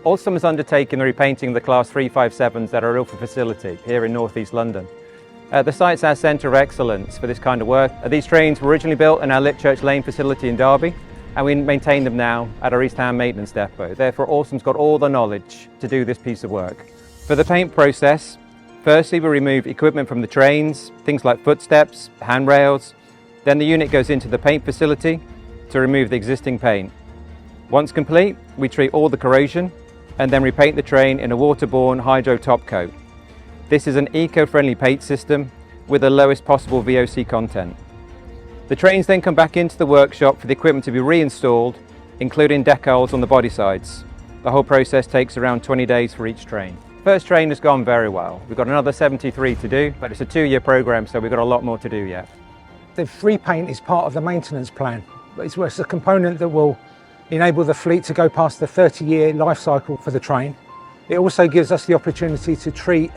Alstom has undertaken the repainting of the Class 357s at our Ilford facility here in North East London. The site's our centre of excellence for this kind of work. These trains were originally built in our Litchurch Lane facility in Derby, and we maintain them now at our East Ham maintenance depot. Therefore, Alstom's got all the knowledge to do this piece of work. For the paint process, firstly we remove equipment from the trains, things like footsteps, handrails. Then the unit goes into the paint facility to remove the existing paint. Once complete, we treat all the corrosion and then repaint the train in a waterborne hydro top coat. This is an eco-friendly paint system with the lowest possible VOC content. The trains then come back into the workshop for the equipment to be reinstalled, including decals on the body sides. The whole process takes around 20 days for each train. First train has gone very well. We've got another 73 to do, but it's a 2-year program, so we've got a lot more to do yet. The repaint is part of the maintenance plan. It's a component that will enable the fleet to go past the 30-year life cycle for the train. It also gives us the opportunity to treat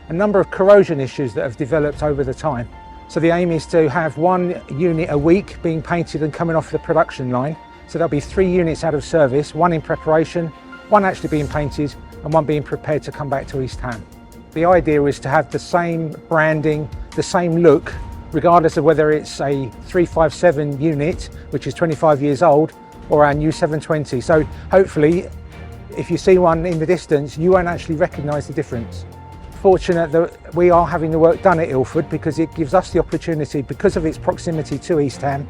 a number of corrosion issues that have developed over the time. So the aim is to have 1 unit a week being painted and coming off the production line. So there'll be 3 units out of service, 1 in preparation, 1 actually being painted and 1 being prepared to come back to East Ham. The idea is to have the same branding, the same look, regardless of whether it's a 357 unit, which is 25 years old, or our new 720. So hopefully, if you see one in the distance, you won't actually recognise the difference. Fortunate that we are having the work done at Ilford because it gives us the opportunity, because of its proximity to East Ham,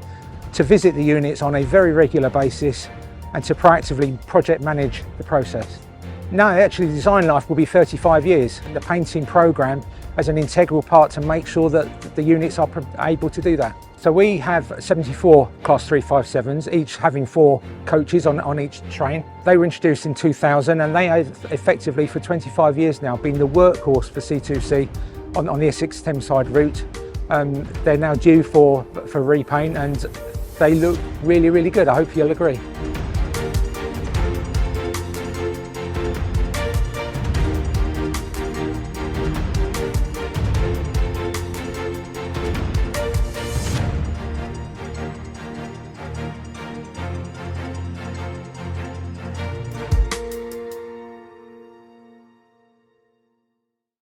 to visit the units on a very regular basis and to proactively project manage the process. No, actually the design life will be 35 years. The painting programme as an integral part to make sure that the units are able to do that. So we have 74 Class 357s, each having 4 coaches on each train. They were introduced in 2000 and they have effectively for 25 years now been the workhorse for C2C on the Essex Thameside route. They're now due for repaint and they look really, really good. I hope you'll agree.